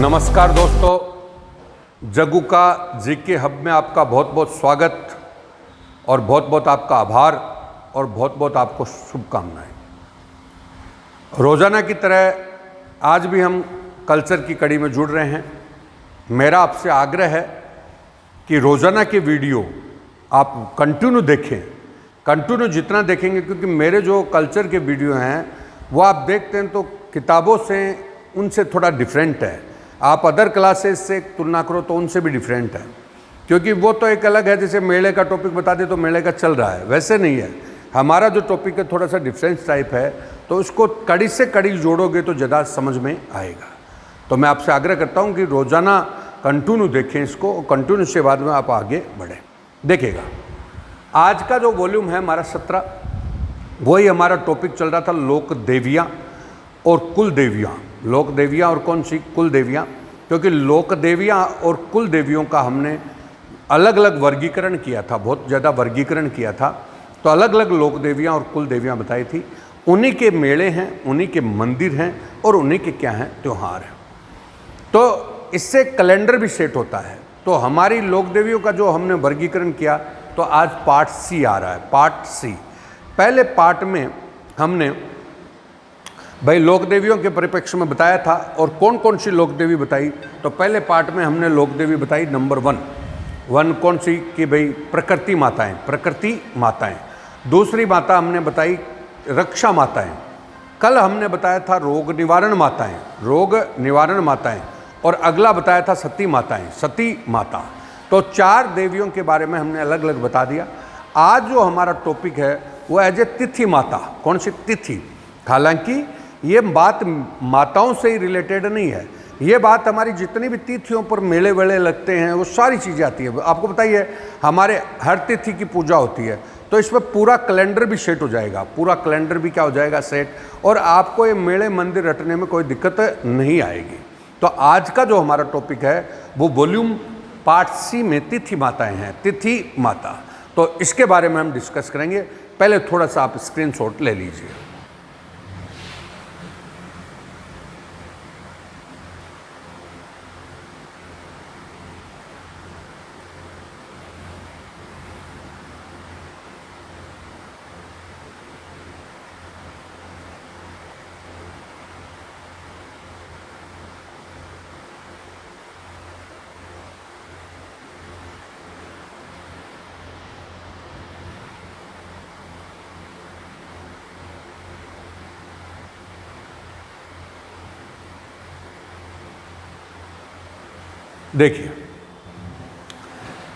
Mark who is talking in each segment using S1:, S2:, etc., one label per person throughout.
S1: नमस्कार दोस्तों, जग्गू का जीके हब में आपका बहुत बहुत स्वागत और बहुत बहुत आपका आभार और बहुत बहुत आपको शुभकामनाएं। रोज़ाना की तरह आज भी हम कल्चर की कड़ी में जुड़ रहे हैं। मेरा आपसे आग्रह है कि रोज़ाना की वीडियो आप कंटिन्यू देखें, कंटिन्यू जितना देखेंगे, क्योंकि मेरे जो कल्चर के वीडियो हैं वो आप देखते हैं तो किताबों से उनसे थोड़ा डिफरेंट है। आप अदर क्लासेस से तुलना करो तो उनसे भी डिफरेंट है, क्योंकि वो तो एक अलग है। जैसे मेले का टॉपिक बता दे तो मेले का चल रहा है, वैसे नहीं है। हमारा जो टॉपिक है थोड़ा सा डिफरेंस टाइप है, तो उसको कड़ी से कड़ी जोड़ोगे तो ज़्यादा समझ में आएगा। तो मैं आपसे आग्रह करता हूँ कि रोज़ाना कंटिन्यू देखें इसको, और कंटिन्यू से बाद में आप आगे बढ़ें। देखिएगा, आज का जो वॉल्यूम है हमारा 17, वही हमारा टॉपिक चल रहा था लोक देवियाँ और कुल देवियाँ। लोक देवियाँ और कौन सी कुल देवियाँ, क्योंकि लोक देवियाँ और कुल देवियों का हमने अलग अलग वर्गीकरण किया था, बहुत ज़्यादा वर्गीकरण किया था। तो अलग अलग लोक देवियाँ और कुल देवियाँ बताई थी। उन्हीं के मेले हैं, उन्हीं के मंदिर हैं और उन्हीं के क्या हैं, त्यौहार हैं। तो इससे कैलेंडर भी सेट होता है। तो हमारी लोक देवियों का जो हमने वर्गीकरण किया, तो आज पार्ट सी आ रहा है, पार्ट सी। पहले पार्ट में हमने भाई लोक देवियों के परिप्रेक्ष्य में बताया था, और कौन कौन सी लोक देवी बताई। तो पहले पार्ट में हमने लोक देवी बताई नंबर वन कौन सी, कि भाई प्रकृति माताएं, प्रकृति माताएं। दूसरी माता हमने बताई रक्षा माताएं। कल हमने बताया था रोग निवारण माताएं, रोग निवारण माताएं। और अगला बताया था सती माताएं, सती माता। तो 4 देवियों के बारे में हमने अलग अलग बता दिया। आज जो हमारा टॉपिक है वो एज ए तिथि माता। कौन सी तिथि? हालांकि ये बात माताओं से ही रिलेटेड नहीं है, ये बात हमारी जितनी भी तिथियों पर मेले वेले लगते हैं वो सारी चीज़ें आती है। आपको बताइए, हमारे हर तिथि की पूजा होती है, तो इसमें पूरा कैलेंडर भी सेट हो जाएगा, पूरा कैलेंडर भी क्या हो जाएगा, सेट। और आपको ये मेले मंदिर रटने में कोई दिक्कत नहीं आएगी। तो आज का जो हमारा टॉपिक है वो वॉल्यूम पार्ट सी में तिथि माताएं हैं, तिथि माता। तो इसके बारे में हम डिस्कस करेंगे। पहले थोड़ा सा आप स्क्रीनशॉट ले लीजिए।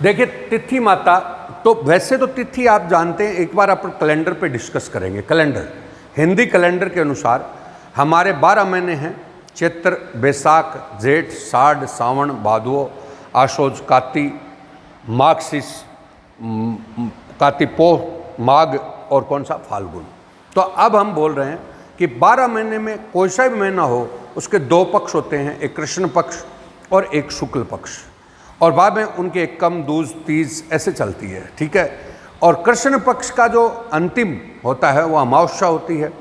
S1: देखिए तिथि माता, तो वैसे तो तिथि आप जानते हैं, एक बार अपन कैलेंडर पे डिस्कस करेंगे। कैलेंडर, हिंदी कैलेंडर के अनुसार हमारे 12 महीने हैं। चैत्र, बैसाख, जेठ, साढ़, सावन, भादो, आशोज, काती, माघशीस, कातिपोह, माघ और कौन सा, फाल्गुन। तो अब हम बोल रहे हैं कि 12 महीने में कोई सा भी महीना हो, उसके 2 पक्ष होते हैं, एक कृष्ण पक्ष और एक शुक्ल पक्ष। और बाद में उनके एकम, दूज, तीज ऐसे चलती है, ठीक है। और कृष्ण पक्ष का जो अंतिम होता है वो अमावस्या होती है,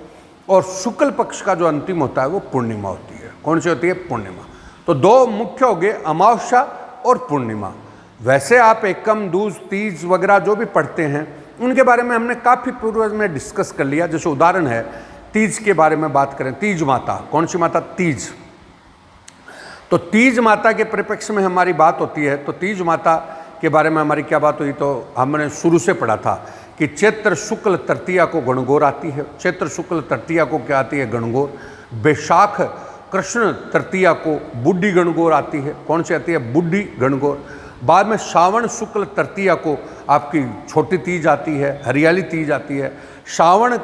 S1: और शुक्ल पक्ष का जो अंतिम होता है वो पूर्णिमा होती है। कौन सी होती है? पूर्णिमा। तो 2 मुख्य हो गए, अमावस्या और पूर्णिमा। वैसे आप एकम, दूज, तीज वगैरह जो भी पढ़ते हैं उनके बारे में हमने काफ़ी पूर्व में डिस्कस कर लिया। जैसे उदाहरण है तीज के बारे में बात करें, तीज माता, कौन सी माता? तीज। तो तीज माता के परिप्रेक्ष्य में हमारी बात होती है। तो तीज माता के बारे में हमारी क्या बात हुई? तो हमने शुरू से पढ़ा था कि चैत्र शुक्ल तृतीया को गणगौर आती है। चैत्र शुक्ल तृतीया को क्या आती है? गणगौर। बैसाख कृष्ण तृतीया को बुड्ढी गणगौर आती है। कौन सी आती है? बुड्ढी गणगौर। बाद में श्रावण शुक्ल तृतीया को आपकी छोटी तीज आती है, हरियाली तीज आती है। श्रावण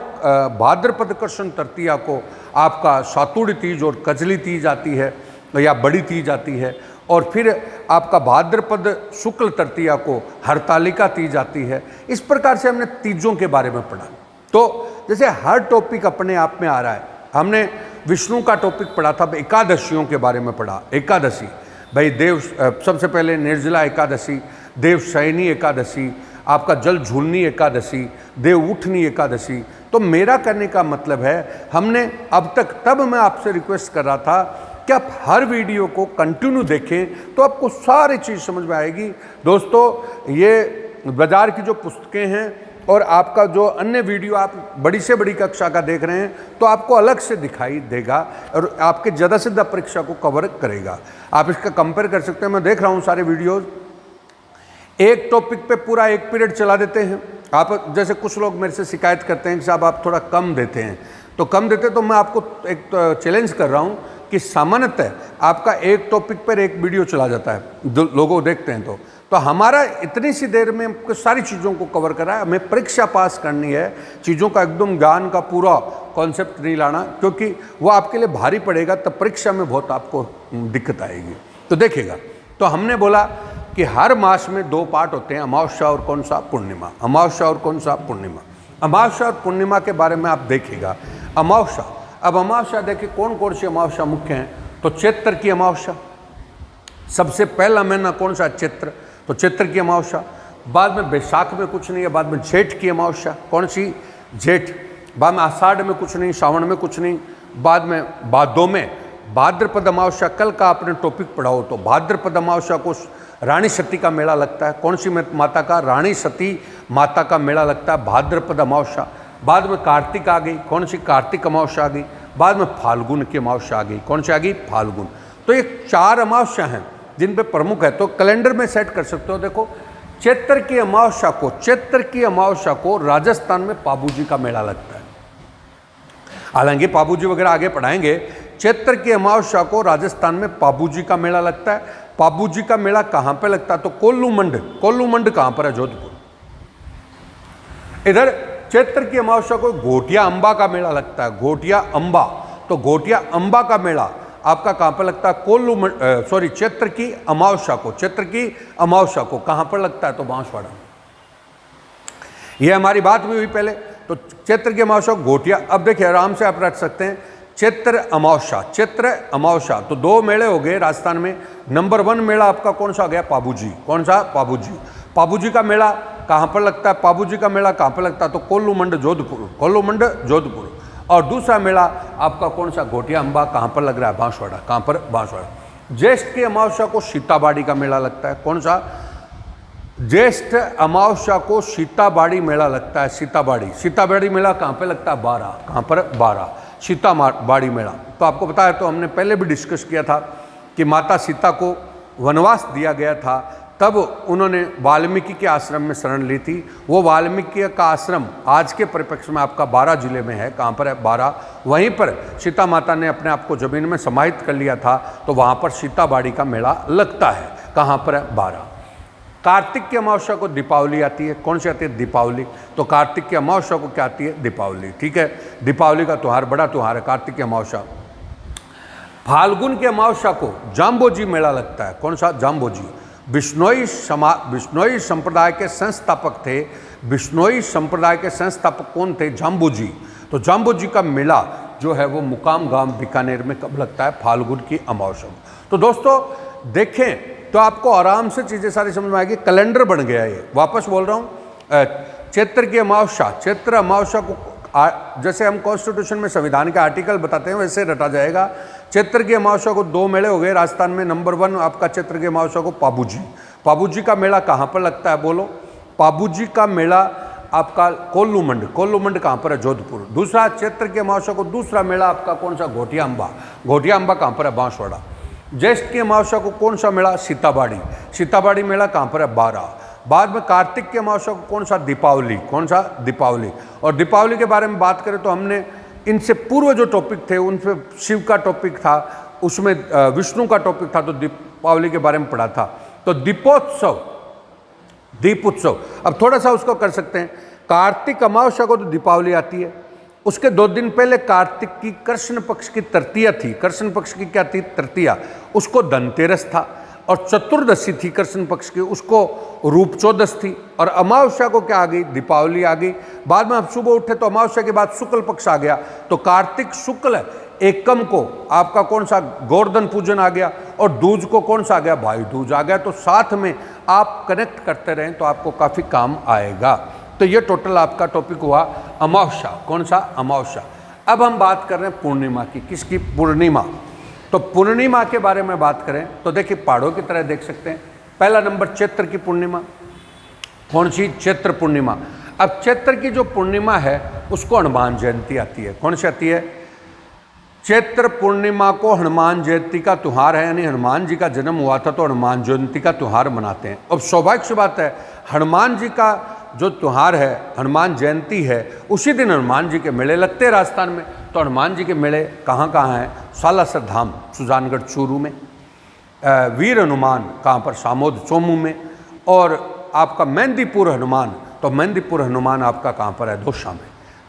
S1: भाद्रपद कृष्ण तृतीया को आपका सातुड़ी तीज और कजली तीज आती है, या बड़ी तीज आती है। और फिर आपका भाद्रपद शुक्ल तृतीया को हरतालिका तीज आती है। इस प्रकार से हमने तीजों के बारे में पढ़ा। तो जैसे हर टॉपिक अपने आप में आ रहा है। हमने विष्णु का टॉपिक पढ़ा था, एकादशियों के बारे में पढ़ा। एकादशी भाई देव, सबसे पहले निर्जला एकादशी, देवशयनी एकादशी, आपका जल झूलनी एकादशी, देव उठनी एकादशी। तो मेरा करने का मतलब है, हमने अब तक, तब मैं आपसे रिक्वेस्ट कर रहा था कि आप हर वीडियो को कंटिन्यू देखें तो आपको सारी चीज़ समझ में आएगी। दोस्तों, ये बाजार की जो पुस्तकें हैं और आपका जो अन्य वीडियो आप बड़ी से बड़ी कक्षा का देख रहे हैं तो आपको अलग से दिखाई देगा और आपके ज़्यादा से ज़्यादा परीक्षा को कवर करेगा। आप इसका कंपेयर कर सकते हैं। मैं देख रहा हूँ सारे वीडियोज़, एक टॉपिक पे पूरा एक पीरियड चला देते हैं। आप जैसे कुछ लोग मेरे से शिकायत करते हैं कि साहब आप थोड़ा कम देते हैं, तो कम देते तो मैं आपको एक चैलेंज कर रहा हूँ कि सामान्यतः आपका एक टॉपिक पर एक वीडियो चला जाता है, लोगों देखते हैं तो हमारा इतनी सी देर में सारी चीज़ों को कवर करा है। हमें परीक्षा पास करनी है, चीज़ों का एकदम ज्ञान का पूरा कॉन्सेप्ट नहीं लाना, क्योंकि वो आपके लिए भारी पड़ेगा, तब परीक्षा में बहुत आपको दिक्कत आएगी। तो देखिएगा, तो हमने बोला कि हर मास में 2 पार्ट होते हैं, अमावस्या और कौन सा पूर्णिमा। अमावस्या और कौन सा पूर्णिमा। अमावस्या और पूर्णिमा के बारे में आप देखिएगा। अमावस्या, अब अमावस्या देखिए कौन कौन सी अमावस्या मुख्य हैं। तो चैत्र की अमावस्या, सबसे पहला महीना कौन सा, चैत्र, तो चैत्र की अमावस्या। बाद में बैसाख में कुछ नहीं है, बाद में जेठ की अमावस्या, कौन सी, जेठ। बाद में आषाढ़ में कुछ नहीं, श्रावण में कुछ नहीं, बाद में भादों में भाद्रपद अमावस्या। कल का आपने टॉपिक पढ़ा हो तो भाद्रपद अमावस्या को रानी सती का मेला लगता है। कौन सी माता का, रानी सती माता का मेला लगता है भाद्रपद अमावस्या। बाद में कार्तिक आ गई, कौन सी, कार्तिक अमावस्या आ गई। बाद में फाल्गुन की अमावस्या आ गई, कौन सी आ गई, फाल्गुन। तो ये 4 अमावस्या हैं जिन पे प्रमुख है, तो कैलेंडर में सेट कर सकते हो। देखो, चैत्र की अमावस्या को राजस्थान में पाबूजी का मेला लगता है। हालांकि पाबूजी वगैरह आगे पढ़ाएंगे। चैत्र की अमावस्या को राजस्थान में पाबूजी का मेला लगता है। पाबूजी का मेला कहाँ पे लगता है, तो कोल्लूमंड कहाँ पर है, जोधपुर। इधर चैत्र की अमावस्या को घोटिया अंबा का मेला लगता है, घोटिया अंबा। तो घोटिया अंबा का मेला आपका कहाँ पर लगता है, चैत्र की अमावस्या को कहाँ पर लगता है, तो बांसवाड़ा। ये हमारी बात भी हुई पहले। तो चैत्र की अमावस्या घोटिया। अब देखिए आराम से आप रख सकते हैं, चैत्र अमावस्या। तो 2 मेले हो गए राजस्थान में। नंबर 1 मेला आपका कौन सा आ गया, पाबूजी। कौन सा, पाबूजी। पाबूजी का मेला कहाँ पर लगता है, पाबूजी का मेला कहाँ पर लगता है, तो कोल्लूमंड जोधपुर। और दूसरा मेला आपका कौन सा, घोटिया अंबा, कहाँ पर लग रहा है, बांसवाड़ा। कहाँ पर, बांसवाड़ा। ज्येष्ठ की अमावस्या को सीताबाड़ी का मेला लगता है। कौन सा, ज्येष्ठ अमावस्या को सीताबाड़ी मेला लगता है। सीताबाड़ी मेला कहाँ पे लगता है, बारा। कहाँ पर, बारा, सीताबाड़ी मेला। तो आपको पता है, तो हमने पहले भी डिस्कस किया था कि माता सीता को वनवास दिया गया था, तब उन्होंने वाल्मीकि के आश्रम में शरण ली थी। वो वाल्मीकि का आश्रम आज के परिप्रेक्ष्य में आपका बारा जिले में है। कहाँ पर है, बारा। वहीं पर सीता माता ने अपने आप को जमीन में समाहित कर लिया था, तो वहाँ पर सीताबाड़ी का मेला लगता है। कहाँ पर है, बारा। कार्तिक की अमावस्या को दीपावली आती है। कौन सी आती है, दीपावली। तो कार्तिक की अमावस्या को क्या आती है, दीपावली। ठीक है, दीपावली का त्यौहार बड़ा त्यौहार है कार्तिक की अमावस्या। फाल्गुन की अमावस्या को जाम्बोजी मेला लगता है। कौन सा, जाम्बोजी। बिश्नोई संप्रदाय के संस्थापक थे। बिश्नोई संप्रदाय के संस्थापक कौन थे, जाम्बोजी। तो जाम्बोजी का मेला जो है वो मुकाम गांव बीकानेर में कब लगता है, फाल्गुन की अमावस्या। तो दोस्तों देखें तो आपको आराम से चीज़ें सारी समझ में आएगी। कैलेंडर बन गया ये, वापस बोल रहा हूँ। चैत्र की अमावस्या, चैत्र अमावस्या को जैसे हम कॉन्स्टिट्यूशन में संविधान के आर्टिकल बताते हैं वैसे रटा जाएगा। चैत्र की अमावस्या को 2 मेले हो गए राजस्थान में। नंबर 1 आपका चैत्र की अमावस्या को पाबूजी का मेला कहाँ पर लगता है, बोलो। पाबूजी का मेला आपका कोल्लूमंड कहाँ पर है, जोधपुर। दूसरा चैत्र की अमावस्या को दूसरा मेला आपका कौन सा, घोटिया अंबा कहाँ पर है, बांसवाड़ा। ज्येष्ठ की अमावस्या को कौन सा मेला, सीताबाड़ी मेला कहाँ पर है, बारा। बाद में कार्तिक की अमावस्या को कौन सा, दीपावली। कौन सा, दीपावली। और दीपावली के बारे में बात करें तो हमने इनसे पूर्व जो टॉपिक थे उनसे शिव का टॉपिक था, उसमें विष्णु का टॉपिक था, तो दीपावली के बारे में पढ़ा था। तो दीपोत्सव अब थोड़ा सा उसको कर सकते हैं। कार्तिक अमावस्या को तो दीपावली आती है, उसके 2 दिन पहले कार्तिक की कृष्ण पक्ष की तृतीया थी। कृष्ण पक्ष की क्या थी, तृतीया, उसको धनतेरस था। और चतुर्दशी थी कृष्ण पक्ष की, उसको रूप चौदस थी। और अमावस्या को क्या आ गई, दीपावली आ गई। बाद में आप सुबह उठे तो अमावस्या के बाद शुक्ल पक्ष आ गया, तो कार्तिक शुक्ल एकम को आपका कौन सा, गोवर्धन पूजन आ गया। और दूज को कौन सा आ गया, भाई दूज आ गया। तो साथ में आप कनेक्ट करते रहें तो आपको काफ़ी काम आएगा। तो ये टोटल आपका टॉपिक हुआ अमावस्या। कौन सा, अमावस्या। अब हम बात कर रहे हैं पूर्णिमा की। किसकी, पूर्णिमा। तो पूर्णिमा के बारे में बात करें तो देखिए पहाड़ों की तरह देख सकते हैं। पहला नंबर चैत्र की पूर्णिमा। कौन सी? चैत्र पूर्णिमा। अब चैत्र की जो पूर्णिमा है उसको हनुमान जयंती आती है। कौन सी आती है? चैत्र पूर्णिमा को हनुमान जयंती का त्यौहार है, यानी हनुमान जी का जन्म हुआ था तो हनुमान जयंती का त्यौहार मनाते हैं। अब सौभाग्य से बात है, हनुमान जी का जो त्यौहार है, हनुमान जयंती है, उसी दिन हनुमान जी के मेले लगते हैं राजस्थान में। तो हनुमान जी के मेले कहाँ कहाँ हैं? सालासर धाम सुजानगढ़ चूरू में, वीर हनुमान कहाँ पर? सामोद चोमू में, और आपका मेहंदीपुर हनुमान, तो मेहंदीपुर हनुमान आपका कहाँ पर है? दौसा में।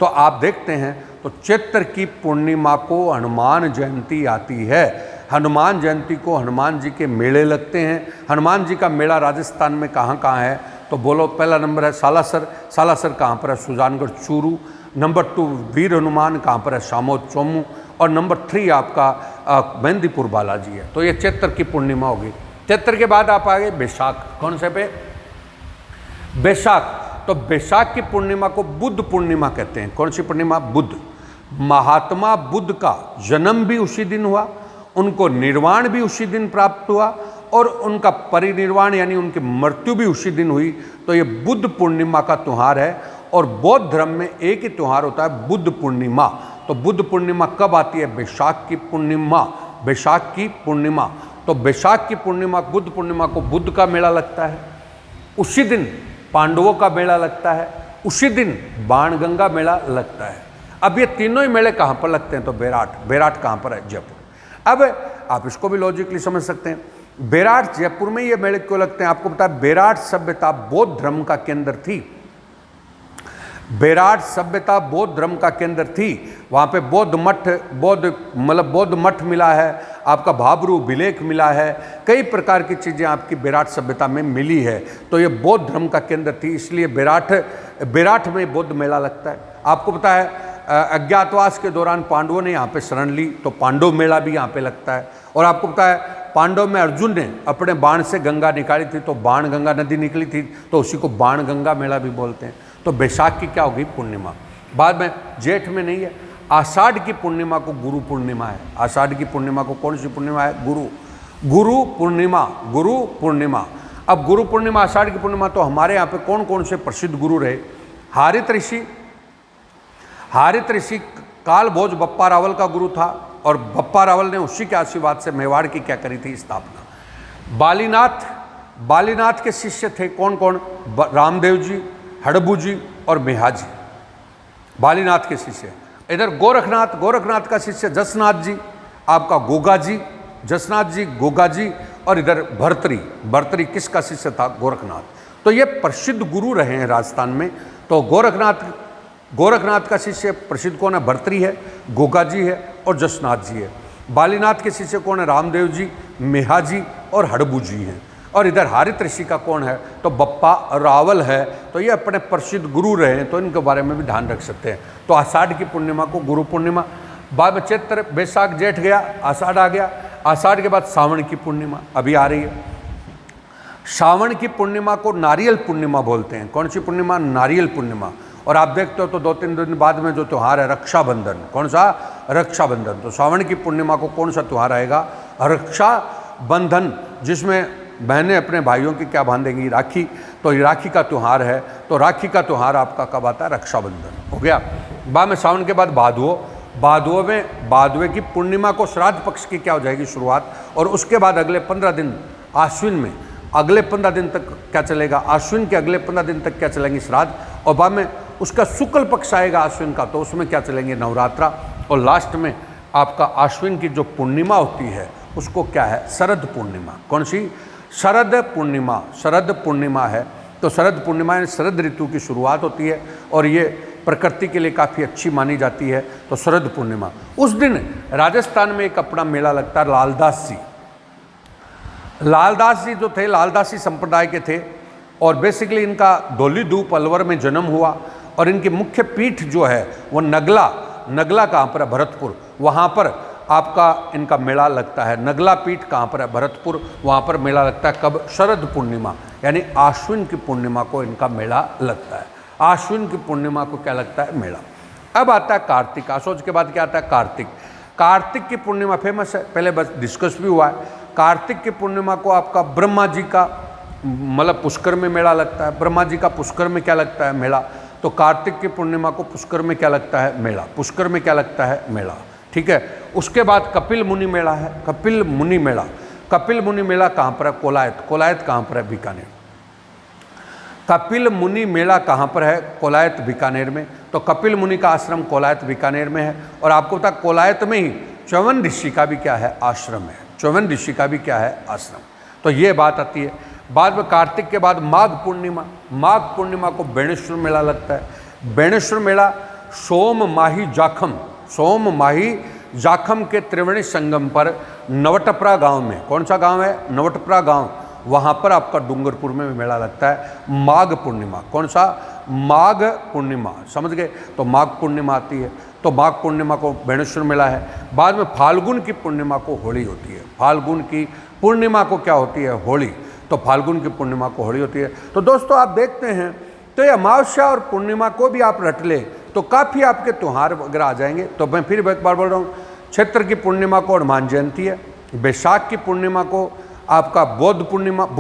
S1: तो आप देखते हैं तो चैत्र की पूर्णिमा को हनुमान जयंती आती है। हनुमान जयंती को हनुमान जी के मेले लगते हैं। हनुमान जी का मेला राजस्थान में कहाँ कहाँ है? तो बोलो, पहला नंबर है सालासर। सालासर कहाँ पर है? सुजानगढ़ चूरू। नंबर 2 वीर हनुमान कहाँ पर है? सामोद चोमू। और नंबर 3 आपका मेहंदीपुर बालाजी है। तो ये चैत्र की पूर्णिमा होगी। चैत्र के बाद आप आगे बैसाख। कौन से पे? बैसाख। तो बैसाख की पूर्णिमा को बुद्ध पूर्णिमा कहते हैं। कौन सी पूर्णिमा? बुद्ध। महात्मा बुद्ध का जन्म भी उसी दिन हुआ, उनको निर्वाण भी उसी दिन प्राप्त हुआ, और उनका परिनिर्वाण यानी उनकी मृत्यु भी उसी दिन हुई। तो ये बुद्ध पूर्णिमा का त्यौहार है। और बौद्ध धर्म में एक ही त्यौहार होता है, बुद्ध पूर्णिमा। तो बुद्ध पूर्णिमा कब आती है? बैसाख की पूर्णिमा। बैसाख की पूर्णिमा। तो बैसाख की पूर्णिमा, बुद्ध पूर्णिमा को बुद्ध का मेला लगता है, उसी दिन पांडवों का मेला लगता है, उसी दिन बाणगंगा मेला लगता है। अब ये तीनों ही मेले कहाँ पर लगते हैं? तो बैराट। बैराट कहाँ पर है? जयपुर। अब आप इसको भी लॉजिकली समझ सकते हैं, बैराट जयपुर में ये मेले क्यों लगते हैं? आपको पता है, बैराट सभ्यता बौद्ध धर्म का केंद्र थी। बैराट सभ्यता बौद्ध धर्म का केंद्र थी। वहाँ पे बौद्ध मठ मिला है, आपका भाबरू अभिलेख मिला है, कई प्रकार की चीज़ें आपकी बैराट सभ्यता में मिली है। तो ये बौद्ध धर्म का केंद्र थी, इसलिए बैराट में बौद्ध मेला लगता है। आपको पता है, अज्ञातवास के दौरान पांडवों ने यहाँ पे शरण ली तो पांडव मेला भी यहाँ पे लगता है। और आपको पता है, पांडव में अर्जुन ने अपने बाण से गंगा निकाली थी तो बाण गंगा नदी निकली थी, तो उसी को बाण गंगा मेला भी बोलते हैं। तो बैसाख की क्या होगी? पूर्णिमा। बाद में जेठ में नहीं है, आषाढ़ की पूर्णिमा को गुरु पूर्णिमा है। आषाढ़ की पूर्णिमा को कौन सी पूर्णिमा है? गुरु पूर्णिमा। गुरु पूर्णिमा। अब गुरु पूर्णिमा, आषाढ़ की पूर्णिमा, तो हमारे यहाँ पे कौन कौन से प्रसिद्ध गुरु रहे? हारित ऋषि काल भोज बप्पा रावल का गुरु था, और बप्पा रावल ने उसी के आशीर्वाद से मेवाड़ की क्या करी थी? स्थापना। बालीनाथ के शिष्य थे कौन कौन? रामदेव जी, हड़बू जी और मेहाजी, बालीनाथ के शिष्य। इधर गोरखनाथ का शिष्य जसनाथ जी, आपका गोगा जी, जसनाथ जी, गोगा जी। और इधर भर्तरी किसका शिष्य था? गोरखनाथ। तो ये प्रसिद्ध गुरु रहे हैं राजस्थान में। तो गोरखनाथ का शिष्य प्रसिद्ध कौन है? भर्तरी है, गोगा जी है और जसनाथ जी है। बालीनाथ के शिष्य कौन है? रामदेव जी, मेहाजी और हड़बू जी हैं। और इधर हारित ऋषि का कौन है? तो बप्पा रावल है। तो ये अपने प्रसिद्ध गुरु रहे हैं, तो इनके बारे में भी ध्यान रख सकते हैं। तो आषाढ़ की पूर्णिमा को गुरु पूर्णिमा। बाद में चैत्र, बैसाख, जेठ गया, आषाढ़ आ गया। आषाढ़ के बाद सावन की पूर्णिमा अभी आ रही है। सावन की पूर्णिमा को नारियल पूर्णिमा बोलते हैं। कौन सी पूर्णिमा? नारियल पूर्णिमा। और आप देखते हो तो 2-3 दिन बाद में जो त्यौहार है रक्षाबंधन। कौन सा? रक्षाबंधन। तो सावन की पूर्णिमा को कौन सा त्यौहार आएगा? रक्षाबंधन, जिसमें बहनें अपने भाइयों की क्या बांधेंगी? राखी। तो ये राखी का त्यौहार है। तो राखी का त्यौहार आपका कब आता है? रक्षाबंधन हो गया। बाद में सावन के बाद भादुओं की पूर्णिमा को श्राद्ध पक्ष की क्या हो जाएगी? शुरुआत। और उसके बाद अगले 15 दिन आश्विन में, अगले 15 दिन तक क्या चलेगा? आश्विन के अगले 15 दिन तक क्या चलेंगे? श्राद्ध। और बाद में उसका शुक्ल पक्ष आएगा आश्विन का, तो उसमें क्या चलेंगे? नवरात्रा। और लास्ट में आपका आश्विन की जो पूर्णिमा होती है उसको क्या है? शरद पूर्णिमा। कौन सी? शरद पूर्णिमा। शरद पूर्णिमा है। तो शरद पूर्णिमा यानी शरद ऋतु की शुरुआत होती है, और ये प्रकृति के लिए काफ़ी अच्छी मानी जाती है। तो शरद पूर्णिमा, उस दिन राजस्थान में एक अपना मेला लगता है, लालदास जी जो थे, लालदासी संप्रदाय के थे। और बेसिकली इनका धौलीधूप अलवर में जन्म हुआ, और इनकी मुख्य पीठ जो है वो नगला कहाँ पर है? भरतपुर। वहाँ पर आपका इनका मेला लगता है। नगला पीठ कहाँ पर है? भरतपुर। वहाँ पर मेला लगता है कब? शरद पूर्णिमा, यानी आश्विन की पूर्णिमा को इनका मेला लगता है। आश्विन की पूर्णिमा को क्या लगता है? मेला। अब आता है कार्तिक। आशोज के बाद क्या आता है? कार्तिक। कार्तिक की पूर्णिमा फेमस है, पहले बस डिस्कस भी हुआ है। कार्तिक की पूर्णिमा को आपका ब्रह्मा जी का मतलब पुष्कर में मेला लगता है। ब्रह्मा जी का पुष्कर में क्या लगता है? मेला। तो कार्तिक की पूर्णिमा को पुष्कर में क्या लगता है? मेला। पुष्कर में क्या लगता है? मेला। ठीक है। उसके बाद कपिल मुनि मेला है, कपिल मुनि मेला। कपिल मुनि मेला कहाँ पर है? कोलायत। कोलायत कहाँ पर है? बीकानेर। कपिल मुनि मेला कहाँ पर है? कोलायत, बीकानेर में। तो कपिल मुनि का आश्रम कोलायत, बीकानेर में है। और आपको पता कोलायत में ही च्यवन ऋषि का भी क्या है? आश्रम है। च्यवन ऋषि का भी क्या है? आश्रम। तो ये बात आती है। बाद में कार्तिक के बाद माघ पूर्णिमा। माघ पूर्णिमा को बेणेश्वर मेला लगता है। बेणेश्वर मेला सोम माही जाखम, सोम माही जाखम के त्रिवेणी संगम पर नवटपरा गांव में, कौन सा गांव है? नवटपरा गांव, वहाँ पर आपका डूंगरपुर में मेला लगता है माघ पूर्णिमा। कौन सा? माघ पूर्णिमा, समझ गए? तो माघ पूर्णिमा आती है, तो माघ पूर्णिमा को बेणेश्वर मेला है। बाद में फाल्गुन की पूर्णिमा को होली होती है। फाल्गुन की पूर्णिमा को क्या होती है? होली। तो फाल्गुन की पूर्णिमा को होली होती है। तो दोस्तों आप देखते हैं तो ये अमावस्या और पूर्णिमा को भी आप रट ले तो काफ़ी आपके त्यौहार वगैरह आ जाएंगे। तो मैं फिर एक बार बोल रहा हूँ, चैत्र की पूर्णिमा को हनुमान जयंती है। बैसाख की पूर्णिमा को आपका बुद्ध पूर्णिमा है,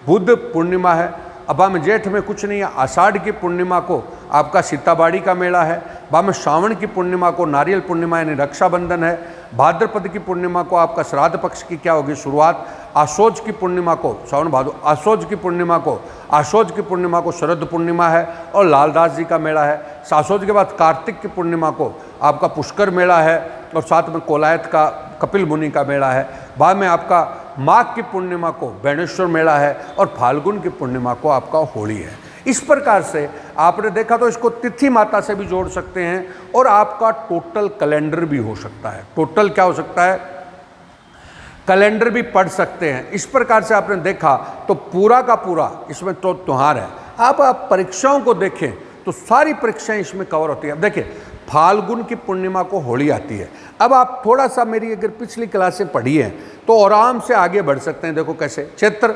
S1: बुद्ध पूर्णिमा है। अब हम जेठ में कुछ नहीं है। आषाढ़ की पूर्णिमा को आपका सीताबाड़ी का मेला है। बाद में श्रावण की पूर्णिमा को नारियल पूर्णिमा यानी रक्षाबंधन है। भाद्रपद की पूर्णिमा को आपका श्राद्ध पक्ष की क्या होगी? शुरुआत। आशोज की पूर्णिमा को श्रावण भादो, आशोज की पूर्णिमा को शरद पूर्णिमा है और लालदास जी का मेला है। आशोज के बाद कार्तिक की पूर्णिमा को आपका पुष्कर मेला है और साथ में कोलायत का कपिल मुनि का मेला है। बाद में आपका माघ की पूर्णिमा को बेणेश्वर मेला है और फाल्गुन की पूर्णिमा को आपका होली है। इस प्रकार से आपने देखा तो इसको तिथि माता से भी जोड़ सकते हैं और आपका टोटल कैलेंडर भी हो सकता है। टोटल क्या हो सकता है? कैलेंडर भी पढ़ सकते हैं। इस प्रकार से आपने देखा तो पूरा का पूरा इसमें तो त्यौहार है। आप परीक्षाओं को देखें तो सारी परीक्षाएं इसमें कवर होती है। अब देखिए फाल्गुन की पूर्णिमा को होली आती है। अब आप थोड़ा सा मेरी अगर पिछली क्लासें पढ़ी हैं तो आराम से आगे बढ़ सकते हैं। देखो कैसे, चैत्र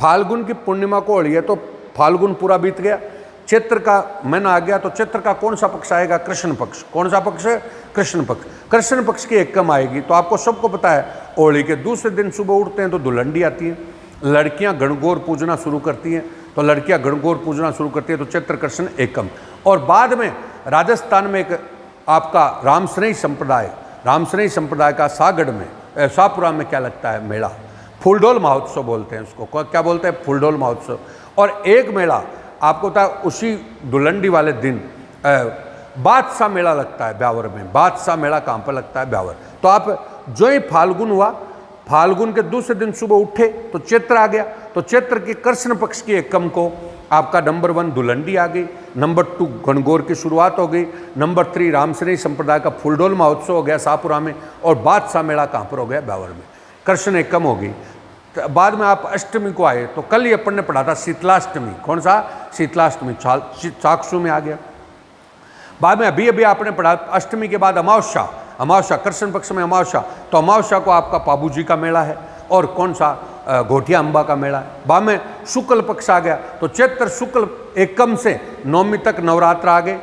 S1: फाल्गुन की पूर्णिमा को होली है तो फाल्गुन पूरा बीत गया, चैत्र का महीना आ गया तो चैत्र का कौन सा पक्ष आएगा? कृष्ण पक्ष। कौन सा पक्ष है? कृष्ण पक्ष। कृष्ण पक्ष की एकम आएगी। तो आपको सबको पता है होली के दूसरे दिन सुबह उठते हैं तो दुल्हंडी आती है, लड़कियां गणगौर पूजना शुरू करती हैं। तो लड़कियां गणगौर पूजना शुरू करती है तो चैत्र कृष्ण एकम। और बाद में राजस्थान में एक आपका रामसनई संप्रदाय का सागड़ में शाहपुरा में क्या लगता है? मेला। फूलडोल महोत्सव बोलते हैं उसको। क्या बोलते हैं? फूलडोल महोत्सव। और एक मेला आपको पता है उसी दुल्हंडी वाले दिन बादशाह मेला लगता है ब्यावर में। बादशाह मेला कहाँ पर लगता है? ब्यावर। तो आप जो ही फाल्गुन हुआ, फाल्गुन के दूसरे दिन सुबह उठे तो चैत्र आ गया। तो चैत्र के कृष्ण पक्ष की एकम को आपका नंबर 1 दुल्हंडी आ गई, नंबर 2 गणगौर की शुरुआत हो गई, नंबर 3 रामसनई संप्रदाय का फूलडोल महोत्सव हो गया शाहपुरा में और बादशाह मेला कहाँ पर हो गया? ब्यावर में। कृष्ण एकम हो गई। तो बाद में आप अष्टमी को आए तो कल ही अपन ने पढ़ा था शीतलाष्टमी। कौन सा? शीतलाष्टमी चाक्षु में आ गया। बाद में अभी आपने पढ़ा अष्टमी के बाद अमावस्या कृष्ण पक्ष में अमावस्या। तो अमावस्या को आपका पाबू जी का मेला है और कौन सा? घोटिया अम्बा का मेला है। बाद में शुक्ल पक्ष आ गया तो चैत्र शुक्ल एकम से नवमी तक नवरात्र आ गए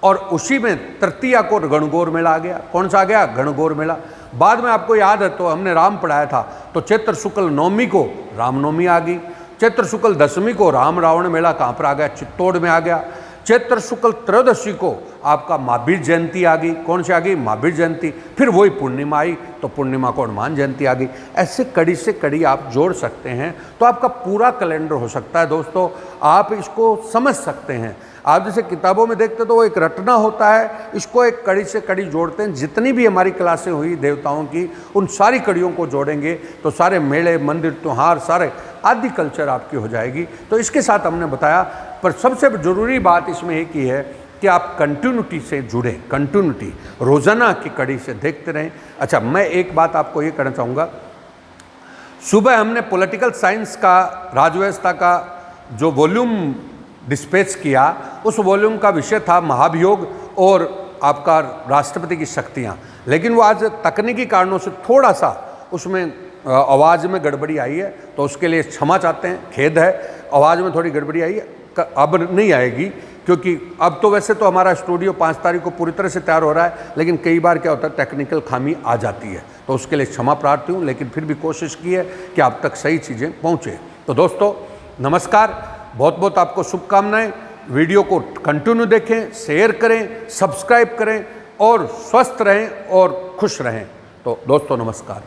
S1: और उसी में तृतीया को गणगौर मेला आ गया। कौन सा आ गया? गणगौर मेला। बाद में आपको याद है तो हमने राम पढ़ाया था तो चैत्र शुक्ल नवमी को रामनवमी आ गई, चैत्र शुक्ल दशमी को राम रावण मेला कहाँ पर आ गया? चित्तौड़ में आ गया। चैत्र शुक्ल त्रयोदशी को आपका महावीर जयंती आ गई। कौन सी आ गई? महावीर जयंती। फिर वही पूर्णिमा आई तो पूर्णिमा को हनुमान जयंती आ गई। ऐसे कड़ी से कड़ी आप जोड़ सकते हैं तो आपका पूरा कैलेंडर हो सकता है। दोस्तों आप इसको समझ सकते हैं। आप जैसे किताबों में देखते तो वो एक रटना होता है, इसको एक कड़ी से कड़ी जोड़ते हैं। जितनी भी हमारी क्लासें हुई देवताओं की उन सारी कड़ियों को जोड़ेंगे तो सारे मेले मंदिर त्यौहार सारे आदि कल्चर आपकी हो जाएगी। तो इसके साथ हमने बताया, पर सबसे ज़रूरी बात इसमें एक ही है कि आप कंटिन्यूटी से जुड़ें, कंटिन्यूटी रोज़ाना की कड़ी से देखते रहें। अच्छा, मैं एक बात आपको ये कहना चाहूँगा, सुबह हमने पॉलिटिकल साइंस का राजव्यवस्था का जो वॉल्यूम डिस्पैच किया उस वॉल्यूम का विषय था महाभियोग और आपका राष्ट्रपति की शक्तियाँ। लेकिन वो आज तकनीकी कारणों से थोड़ा सा उसमें आवाज़ में गड़बड़ी आई है तो उसके लिए क्षमा चाहते हैं, खेद है। आवाज़ में थोड़ी गड़बड़ी आई है, अब नहीं आएगी क्योंकि अब तो वैसे तो हमारा स्टूडियो 5 तारीख को पूरी तरह से तैयार हो रहा है, लेकिन कई बार क्या होता है टेक्निकल खामी आ जाती है, तो उसके लिए क्षमा प्रार्थी हूँ, लेकिन फिर भी कोशिश की है कि आप तक सही चीज़ें पहुँचे। तो दोस्तों नमस्कार, बहुत बहुत आपको शुभकामनाएं। वीडियो को कंटिन्यू देखें, शेयर करें, सब्सक्राइब करें और स्वस्थ रहें और खुश रहें। तो दोस्तों नमस्कार।